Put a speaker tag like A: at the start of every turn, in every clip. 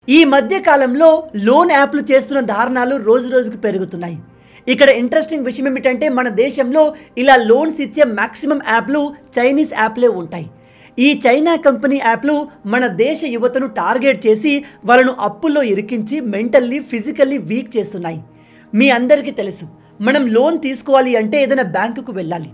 A: ఈ మధ్య కాలంలో లోన్ యాప్లు చేస్తున్న దారుణాలు రోజు రోజుకు పెరుగుతున్నాయి. ఇక్కడ ఇంట్రెస్టింగ్ విషయం ఏమిటంటే మన దేశంలో ఇలా లోన్స్ ఇచ్చే మాక్సిమం యాప్లు చైనీస్ యాప్లే ఉంటాయి. ఈ చైనా కంపెనీ యాప్లు మన దేశ యువతను టార్గెట్ చేసి వాళ్ళను అప్పుల్లో ఇరికించి మెంటల్లీ ఫిజికల్లీ వీక్ చేస్తున్నాయి. మీ అందరికీ తెలుసు, మనం లోన్ తీసుకోవాలి అంటే ఏదైనా బ్యాంకుకు వెళ్ళాలి.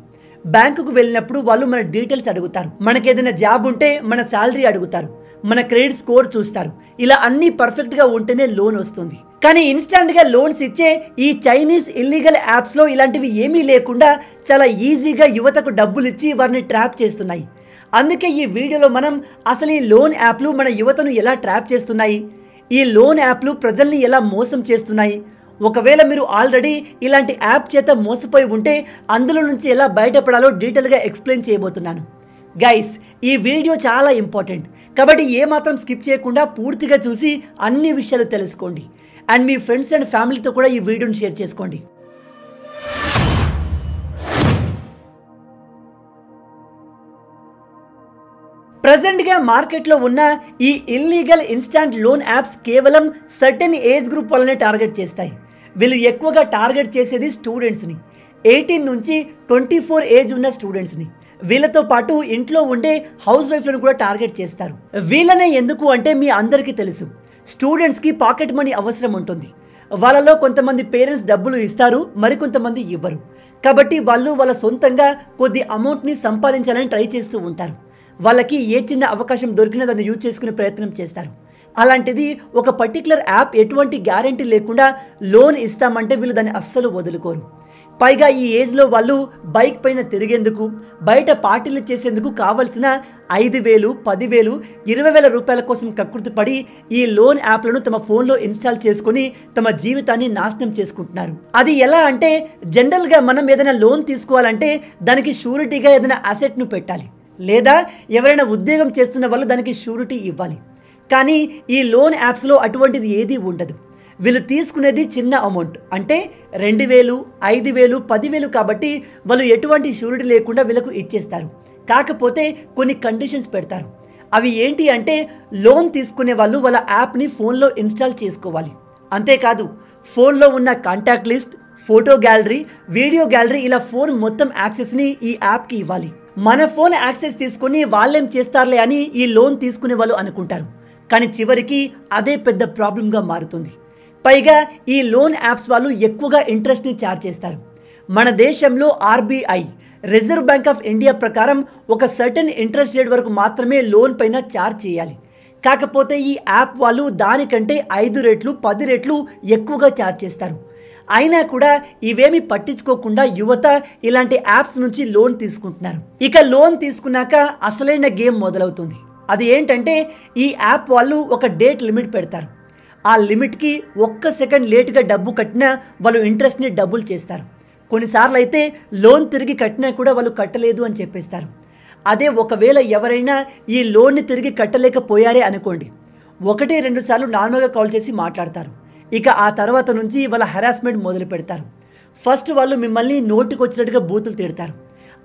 A: బ్యాంకుకు వెళ్ళినప్పుడు వాళ్ళు మన డీటెయిల్స్ అడుగుతారు, మనకి ఏదైనా జాబ్ ఉంటే మన శాలరీ అడుగుతారు, మన క్రెడిట్ స్కోర్ చూస్తారు. ఇలా అన్నీ పర్ఫెక్ట్గా ఉంటేనే లోన్ వస్తుంది. కానీ ఇన్స్టాంట్గా లోన్స్ ఇచ్చే ఈ చైనీస్ ఇల్లీగల్ యాప్స్లో ఇలాంటివి ఏమీ లేకుండా చాలా ఈజీగా యువతకు డబ్బులు ఇచ్చి వారిని ట్రాప్ చేస్తున్నాయి. అందుకే ఈ వీడియోలో మనం అసలు ఈ లోన్ యాప్లు మన యువతను ఎలా ట్రాప్ చేస్తున్నాయి, ఈ లోన్ యాప్లు ప్రజల్ని ఎలా మోసం చేస్తున్నాయి, ఒకవేళ మీరు ఆల్రెడీ ఇలాంటి యాప్ చేత మోసపోయి ఉంటే అందులో నుంచి ఎలా బయటపడాలో డీటెయిల్గా ఎక్స్ప్లెయిన్ చేయబోతున్నాను. గైస్, ఈ వీడియో చాలా ఇంపార్టెంట్ కాబట్టి ఏమాత్రం స్కిప్ చేయకుండా పూర్తిగా చూసి అన్ని విషయాలు తెలుసుకోండి. అండ్ మీ ఫ్రెండ్స్ అండ్ ఫ్యామిలీతో కూడా ఈ వీడియోని షేర్ చేసుకోండి. ప్రజెంట్గా మార్కెట్లో ఉన్న ఈ ఇల్లీగల్ ఇన్స్టాంట్ లోన్ యాప్స్ కేవలం సర్టెన్ ఏజ్ గ్రూప్ వాళ్ళనే టార్గెట్ చేస్తాయి. వీళ్ళు ఎక్కువగా టార్గెట్ చేసేది స్టూడెంట్స్ని, 18 నుంచి 24 ఏజ్ ఉన్న స్టూడెంట్స్ని. వీళ్ళతో పాటు ఇంట్లో ఉండే హౌస్ వైఫ్లను కూడా టార్గెట్ చేస్తారు. వీళ్ళనే ఎందుకు అంటే మీ అందరికీ తెలుసు, స్టూడెంట్స్కి పాకెట్ మనీ అవసరం ఉంటుంది. వాళ్ళలో కొంతమంది పేరెంట్స్ డబ్బులు ఇస్తారు, మరికొంతమంది ఇవ్వరు. కాబట్టి వాళ్ళు వాళ్ళ సొంతంగా కొద్ది అమౌంట్ని సంపాదించాలని ట్రై చేస్తూ ఉంటారు. వాళ్ళకి ఏ చిన్న అవకాశం దొరికినా దాన్ని యూజ్ చేసుకునే ప్రయత్నం చేస్తారు. అలాంటిది ఒక పర్టికులర్ యాప్ ఎటువంటి గ్యారంటీ లేకుండా లోన్ ఇస్తామంటే వీళ్ళు దాన్ని అస్సలు వదులుకోరు. పైగా ఈ ఏజ్లో వాళ్ళు బైక్ పైన తిరిగేందుకు, బయట పార్టీలు చేసేందుకు కావలసిన 5,000, 10,000, 20,000 రూపాయల కోసం కకృతి పడి ఈ లోన్ యాప్లను తమ ఫోన్లో ఇన్స్టాల్ చేసుకుని తమ జీవితాన్ని నాశనం చేసుకుంటున్నారు. అది ఎలా అంటే, జనరల్గా మనం ఏదైనా లోన్ తీసుకోవాలంటే దానికి షూరిటీగా ఏదైనా అసెట్ను పెట్టాలి, లేదా ఎవరైనా ఉద్యోగం చేస్తున్న వాళ్ళు దానికి షూరిటీ ఇవ్వాలి. కానీ ఈ లోన్ యాప్స్లో అటువంటిది ఏదీ ఉండదు. వీళ్ళు తీసుకునేది చిన్న అమౌంట్, అంటే 2,000, 5,000, 10,000 కాబట్టి వాళ్ళు ఎటువంటి షూరిటీ లేకుండా వీళ్ళకు ఇచ్చేస్తారు. కాకపోతే కొన్ని కండిషన్స్ పెడతారు. అవి ఏంటి అంటే, లోన్ తీసుకునే వాళ్ళు వాళ్ళ యాప్ని ఫోన్లో ఇన్స్టాల్ చేసుకోవాలి. అంతేకాదు, ఫోన్లో ఉన్న contact list, photo gallery, video gallery, ఇలా ఫోన్ మొత్తం యాక్సెస్ని ఈ యాప్కి ఇవ్వాలి. మన ఫోన్ యాక్సెస్ తీసుకుని వాళ్ళేం చేస్తారులే అని ఈ లోన్ తీసుకునే వాళ్ళు అనుకుంటారు. కానీ చివరికి అదే పెద్ద ప్రాబ్లంగా మారుతుంది. పైగా ఈ లోన్ యాప్స్ వాళ్ళు ఎక్కువగా ఇంట్రెస్ట్ని ఛార్జ్ చేస్తారు. మన దేశంలో RBI, reserve bank of India ప్రకారం ఒక సర్టెన్ ఇంట్రెస్ట్ రేట్ వరకు మాత్రమే లోన్ పైన ఛార్జ్ చేయాలి. కాకపోతే ఈ యాప్ వాళ్ళు దానికంటే 5 రెట్లు 10 రెట్లు ఎక్కువగా ఛార్జ్ చేస్తారు. అయినా కూడా ఇవేమి పట్టించుకోకుండా యువత ఇలాంటి యాప్స్ నుంచి లోన్ తీసుకుంటున్నారు. ఇక లోన్ తీసుకున్నాక అసలైన గేమ్ మొదలవుతుంది. అది ఏంటంటే, ఈ యాప్ వాళ్ళు ఒక డేట్ లిమిట్ పెడతారు. ఆ లిమిట్కి 1 సెకండ్ లేట్గా డబ్బు కట్టినా వాళ్ళు ఇంట్రెస్ట్ని డబుల్ చేస్తారు. కొన్నిసార్లు అయితే లోన్ తిరిగి కట్టినా కూడా వాళ్ళు కట్టలేదు అని చెప్పేస్తారు. అదే ఒకవేళ ఎవరైనా ఈ లోన్ని తిరిగి కట్టలేకపోయారే అనుకోండి, 1-2 సార్లు నార్మల్గా కాల్ చేసి మాట్లాడతారు. ఇక ఆ తర్వాత నుంచి వాళ్ళ హెరాస్మెంట్ మొదలు పెడతారు. ఫస్ట్ వాళ్ళు మిమ్మల్ని నోటికి వచ్చినట్టుగా బూతులు తిడతారు.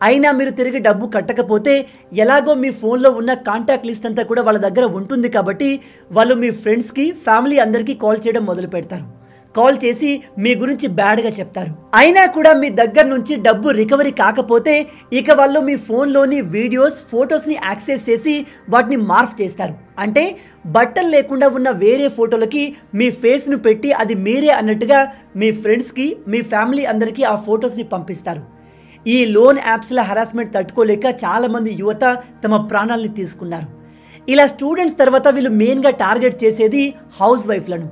A: అయినా మీరు తిరిగి డబ్బు కట్టకపోతే ఎలాగో మీ ఫోన్లో ఉన్న కాంటాక్ట్ లిస్ట్ అంతా కూడా వాళ్ళ దగ్గర ఉంటుంది కాబట్టి వాళ్ళు మీ ఫ్రెండ్స్కి, ఫ్యామిలీ అందరికీ కాల్ చేయడం మొదలు పెడతారు. కాల్ చేసి మీ గురించి బ్యాడ్గా చెప్తారు. అయినా కూడా మీ దగ్గర నుంచి డబ్బు రికవరీ కాకపోతే ఇక వాళ్ళు మీ ఫోన్లోని వీడియోస్, ఫొటోస్ని యాక్సెస్ చేసి వాటిని మార్ఫ్ చేస్తారు. అంటే బట్టలు లేకుండా ఉన్న వేరే ఫోటోలకి మీ ఫేస్ను పెట్టి అది మీరే అన్నట్టుగా మీ ఫ్రెండ్స్కి, మీ ఫ్యామిలీ అందరికీ ఆ ఫొటోస్ని పంపిస్తారు. ఈ లోన్ యాప్స్ల హరాస్మెంట్ తట్టుకోలేక చాలామంది యువత తమ ప్రాణాలని తీసుకున్నారు. ఇలా స్టూడెంట్స్ తర్వాత వీళ్ళు మెయిన్గా టార్గెట్ చేసేది హౌస్ వైఫ్లను.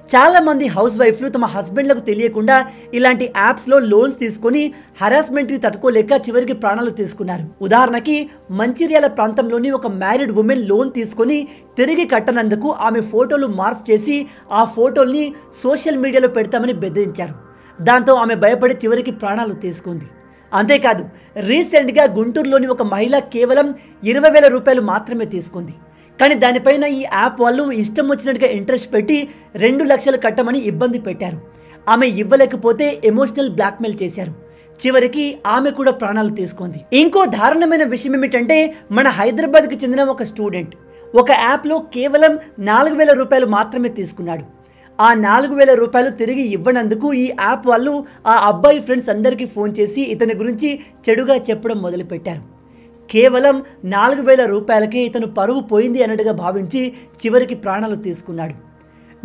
A: చాలామంది హౌస్ వైఫ్లు తమ హస్బెండ్లకు తెలియకుండా ఇలాంటి యాప్స్లో లోన్స్ తీసుకొని హరాస్మెంట్ని తట్టుకోలేక చివరికి ప్రాణాలు తీసుకున్నారు. ఉదాహరణకి, మంచిర్యాల ప్రాంతంలోని ఒక మ్యారీడ్ ఉమెన్ లోన్ తీసుకొని తిరిగి కట్టనందుకు ఆమె ఫోటోలు మార్ఫ్ చేసి ఆ ఫోటోల్ని సోషల్ మీడియాలో పెడతామని బెదిరించారు. దాంతో ఆమె భయపడి చివరికి ప్రాణాలు తీసుకుంది. అంతేకాదు, రీసెంట్గా గుంటూరులోని ఒక మహిళ కేవలం 20,000 రూపాయలు మాత్రమే తీసుకుంది. కానీ దానిపైన ఈ యాప్ వాళ్ళు ఇష్టం వచ్చినట్టుగా ఇంట్రెస్ట్ పెట్టి 2 లక్షలు కట్టమని ఇబ్బంది పెట్టారు. ఆమె ఇవ్వలేకపోతే ఎమోషనల్ బ్లాక్మెయిల్ చేశారు. చివరికి ఆమె కూడా ప్రాణాలు తీసుకుంది. ఇంకో దారుణమైన విషయం ఏమిటంటే, మన హైదరాబాద్కి చెందిన ఒక స్టూడెంట్ ఒక యాప్లో కేవలం 4,000 రూపాయలు మాత్రమే తీసుకున్నాడు. ఆ 4,000 రూపాయలు తిరిగి ఇవ్వనందుకు ఈ యాప్ వాళ్ళు ఆ అబ్బాయి ఫ్రెండ్స్ అందరికీ ఫోన్ చేసి ఇతని గురించి చెడుగా చెప్పడం మొదలుపెట్టారు. కేవలం 4,000 రూపాయలకే ఇతను పరువు పోయింది అన్నట్టుగా భావించి చివరికి ప్రాణాలు తీసుకున్నాడు.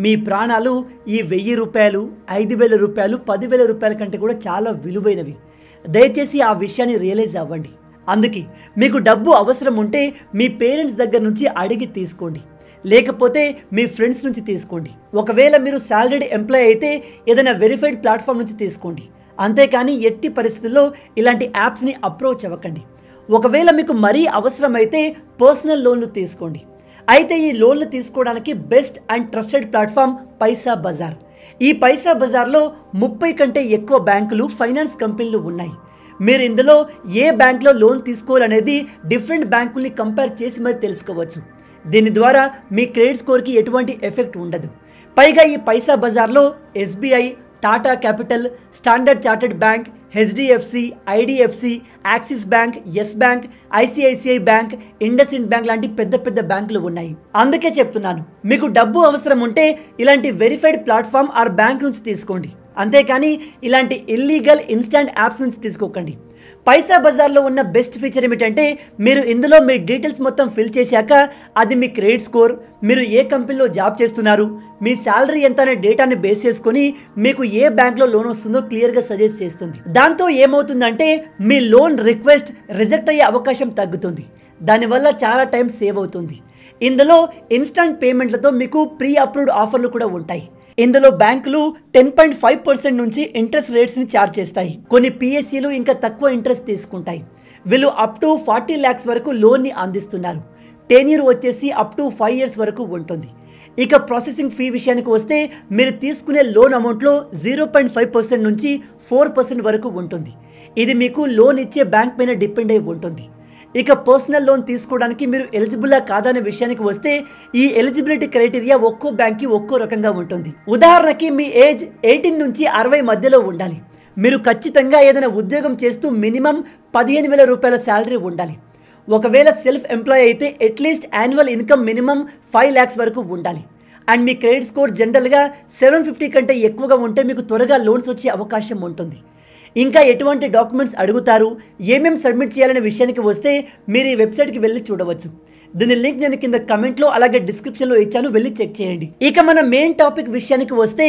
A: మీ ప్రాణాలు ఈ 1,000 రూపాయలు, 5,000 రూపాయలు, 10,000 రూపాయల కంటే కూడా చాలా విలువైనవి. దయచేసి ఆ విషయాన్ని రియలైజ్ అవ్వండి. అందుకే మీకు డబ్బు అవసరం ఉంటే మీ పేరెంట్స్ దగ్గర నుంచి అడిగి తీసుకోండి, లేకపోతే మీ ఫ్రెండ్స్ నుంచి తీసుకోండి. ఒకవేళ మీరు సాలరీడ్ ఎంప్లాయ్ అయితే ఏదైనా వెరిఫైడ్ ప్లాట్ఫామ్ నుంచి తీసుకోండి. అంతేకాని ఎట్టి పరిస్థితుల్లో ఇలాంటి యాప్స్ని అప్రోచ్ అవ్వకండి. ఒకవేళ మీకు మరీ అవసరమైతే పర్సనల్ లోన్లు తీసుకోండి. అయితే ఈ లోన్లు తీసుకోవడానికి బెస్ట్ అండ్ ట్రస్టెడ్ ప్లాట్ఫామ్ పైసా బజార్. ఈ పైసా బజార్లో 30 కంటే ఎక్కువ బ్యాంకులు, ఫైనాన్స్ కంపెనీలు ఉన్నాయి. మీరు ఇందులో ఏ బ్యాంక్లో లోన్ తీసుకోవాలనేది డిఫరెంట్ బ్యాంకుల్ని కంపేర్ చేసి మరి తెలుసుకోవచ్చు. దీని ద్వారా మీ క్రెడిట్ స్కోర్కి ఎటువంటి ఎఫెక్ట్ ఉండదు. పైగా ఈ పైసా బజార్లో SBI, Tata Capital, Standard Chartered Bank, HDFC, IDFC, Axis Bank, Yes Bank, ICICI బ్యాంక్, ఇండస్ఇండ్ బ్యాంక్ లాంటి పెద్ద పెద్ద బ్యాంకులు ఉన్నాయి. అందుకే చెప్తున్నాను, మీకు డబ్బు అవసరం ఉంటే ఇలాంటి వెరిఫైడ్ ప్లాట్ఫామ్ ఆర్ బ్యాంక్ నుంచి తీసుకోండి. అంతేకాని ఇలాంటి ఇల్లీగల్ ఇన్స్టాంట్ యాప్స్ నుంచి తీసుకోకండి. పైసా బజార్లో ఉన్న బెస్ట్ ఫీచర్ ఏమిటంటే మీరు ఇందులో మీ డీటెయిల్స్ మొత్తం ఫిల్ చేశాక అది మీ క్రెడిట్ స్కోర్, మీరు ఏ కంపెనీలో జాబ్ చేస్తున్నారు, మీ శాలరీ ఎంత అనే డేటాని బేస్ చేసుకొని మీకు ఏ బ్యాంక్లో లోన్ వస్తుందో క్లియర్గా సజెస్ట్ చేస్తుంది. దాంతో ఏమవుతుందంటే మీ లోన్ రిక్వెస్ట్ రిజెక్ట్ అయ్యే అవకాశం తగ్గుతుంది. దానివల్ల చాలా టైం సేవ్ అవుతుంది. ఇందులో ఇన్స్టంట్ పేమెంట్లతో మీకు ప్రీ అప్రూవ్డ్ ఆఫర్లు కూడా ఉంటాయి. ఇందులో బ్యాంకులు 10.5% నుంచి ఇంట్రెస్ట్ రేట్స్ని ఛార్జ్ చేస్తాయి. కొన్ని PSCలు ఇంకా తక్కువ ఇంట్రెస్ట్ తీసుకుంటాయి. వీళ్ళు అప్ టు 40 lakhs వరకు లోన్ని అందిస్తున్నారు. టెన్యూర్ వచ్చేసి అప్ టు 5 years వరకు ఉంటుంది. ఇక ప్రాసెసింగ్ ఫీ విషయానికి వస్తే మీరు తీసుకునే లోన్ అమౌంట్లో 0.5% నుంచి 4% వరకు ఉంటుంది. ఇది మీకు లోన్ ఇచ్చే బ్యాంక్ పైన డిపెండ్ అయి ఉంటుంది. ఇక పర్సనల్ లోన్ తీసుకోవడానికి మీరు ఎలిజిబుల్లా కాదనే విషయానికి వస్తే ఈ ఎలిజిబిలిటీ క్రైటీరియా ఒక్కో బ్యాంక్కి ఒక్కో రకంగా ఉంటుంది. ఉదాహరణకి మీ ఏజ్ 18 నుంచి 60 మధ్యలో ఉండాలి. మీరు ఖచ్చితంగా ఏదైనా ఉద్యోగం చేస్తూ మినిమం 15,000 రూపాయల శాలరీ ఉండాలి. ఒకవేళ సెల్ఫ్ ఎంప్లాయ్ అయితే at least annual income minimum 5 lakhs వరకు ఉండాలి. అండ్ మీ క్రెడిట్ స్కోర్ జనరల్గా 750 కంటే ఎక్కువగా ఉంటే మీకు త్వరగా లోన్స్ వచ్చే అవకాశం ఉంటుంది. ఇంకా ఎటువంటి డాక్యుమెంట్స్ అడుగుతారు, ఏమేమి సబ్మిట్ చేయాలనే విషయానికి వస్తే మీరు ఈ వెబ్సైట్కి వెళ్ళి చూడవచ్చు. దీని లింక్ నేను కింద కమెంట్లో అలాగే డిస్క్రిప్షన్లో ఇచ్చాను, వెళ్ళి చెక్ చేయండి. ఇక మన మెయిన్ టాపిక్ విషయానికి వస్తే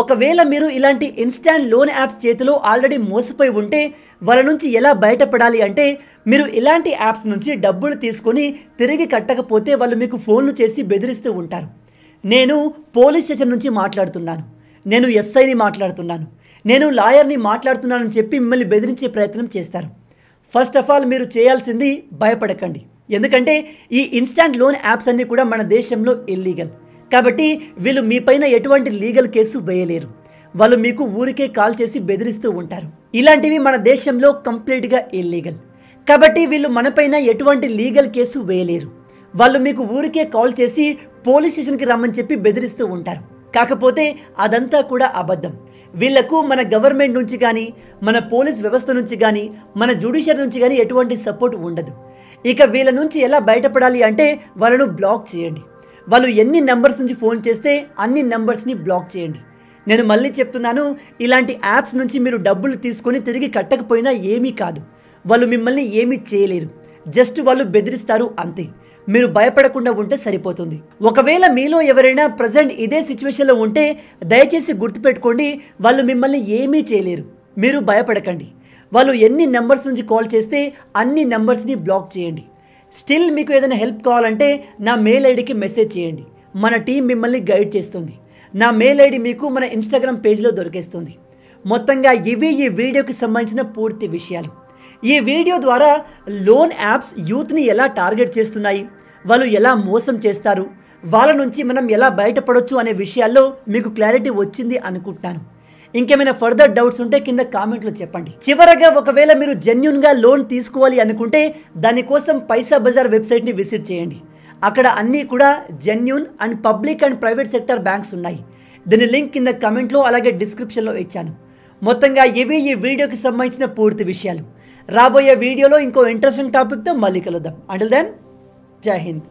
A: ఒకవేళ మీరు ఇలాంటి ఇన్స్టాంట్ లోన్ యాప్స్ చేతిలో ఆల్రెడీ మోసపోయి ఉంటే వాళ్ళ నుంచి ఎలా బయటపడాలి అంటే మీరు ఇలాంటి యాప్స్ నుంచి డబ్బులు తీసుకొని తిరిగి కట్టకపోతే వాళ్ళు మీకు ఫోన్లు చేసి బెదిరిస్తూ ఉంటారు. నేను పోలీస్ స్టేషన్ నుంచి మాట్లాడుతున్నాను, నేను SIని మాట్లాడుతున్నాను, నేను లాయర్ని మాట్లాడుతున్నానని చెప్పి మిమ్మల్ని బెదిరించే ప్రయత్నం చేస్తారు. ఫస్ట్ ఆఫ్ ఆల్ మీరు చేయాల్సింది భయపడకండి. ఎందుకంటే ఈ ఇన్స్టాంట్ లోన్ యాప్స్ అన్నీ కూడా మన దేశంలో ఇల్లీగల్. కాబట్టి వీళ్ళు మీ పైన ఎటువంటి లీగల్ కేసు వేయలేరు. వాళ్ళు మీకు ఊరికే కాల్ చేసి బెదిరిస్తూ ఉంటారు. ఇలాంటివి మన దేశంలో కంప్లీట్గా ఇల్లీగల్. కాబట్టి వీళ్ళు మనపైన ఎటువంటి లీగల్ కేసు వేయలేరు. వాళ్ళు మీకు ఊరికే కాల్ చేసి పోలీస్ స్టేషన్కి రమ్మని చెప్పి బెదిరిస్తూ ఉంటారు. కాకపోతే అదంతా కూడా అబద్ధం. వీళ్లకు మన గవర్నమెంట్ నుంచి కానీ, మన పోలీస్ వ్యవస్థ నుంచి కానీ, మన జ్యుడిషియరీ నుంచి కానీ ఎటువంటి సపోర్ట్ ఉండదు. ఇక వీళ్ళ నుంచి ఎలా బయటపడాలి అంటే వాళ్ళను బ్లాక్ చేయండి. వాళ్ళు ఎన్ని నెంబర్స్ నుంచి ఫోన్ చేస్తే అన్ని నెంబర్స్ని బ్లాక్ చేయండి. నేను మళ్ళీ చెప్తున్నాను, ఇలాంటి యాప్స్ నుంచి మీరు డబ్బులు తీసుకొని తిరిగి కట్టకపోయినా ఏమీ కాదు. వాళ్ళు మిమ్మల్ని ఏమీ చేయలేరు. జస్ట్ వాళ్ళు బెదిరిస్తారు అంతే. మీరు భయపడకుండా ఉంటే సరిపోతుంది. ఒకవేళ మీలో ఎవరైనా ప్రజెంట్ ఇదే సిచ్యువేషన్లో ఉంటే దయచేసి గుర్తుపెట్టుకోండి, వాళ్ళు మిమ్మల్ని ఏమీ చేయలేరు. మీరు భయపడకండి. వాళ్ళు ఎన్ని నెంబర్స్ నుంచి కాల్ చేస్తే అన్ని నెంబర్స్ని బ్లాక్ చేయండి. స్టిల్ మీకు ఏదైనా హెల్ప్ కావాలంటే నా మెయిల్ ఐడికి మెసేజ్ చేయండి. మన టీం మిమ్మల్ని గైడ్ చేస్తుంది. నా మెయిల్ ఐడి మీకు మన ఇన్స్టాగ్రామ్ పేజ్లో దొరికేస్తుంది. మొత్తంగా ఇవి ఈ వీడియోకి సంబంధించిన పూర్తి విషయాలు. ఈ వీడియో ద్వారా లోన్ యాప్స్ యూత్ని ఎలా టార్గెట్ చేస్తున్నాయి, వాళ్ళు ఎలా మోసం చేస్తారు, వాళ్ళ నుంచి మనం ఎలా బయటపడవచ్చు అనే విషయాల్లో మీకు క్లారిటీ వచ్చింది అనుకుంటున్నాను. ఇంకేమైనా ఫర్దర్ డౌట్స్ ఉంటే కింద కామెంట్లో చెప్పండి. చివరగా ఒకవేళ మీరు జెన్యూన్గా లోన్ తీసుకోవాలి అనుకుంటే దానికోసం పైసా బజార్ వెబ్సైట్ని విజిట్ చేయండి. అక్కడ అన్నీ కూడా genuine and public and private sector banks ఉన్నాయి. దీని లింక్ కింద కమెంట్లో అలాగే డిస్క్రిప్షన్లో ఇచ్చాను. మొత్తంగా ఇవి ఈ వీడియోకి సంబంధించిన పూర్తి విషయాలు. రాబోయే వీడియోలో ఇంకో ఇంట్రెస్టింగ్ టాపిక్తో మళ్ళీ కలుద్దాం. అంటిల్ దెన్, జై హింద్.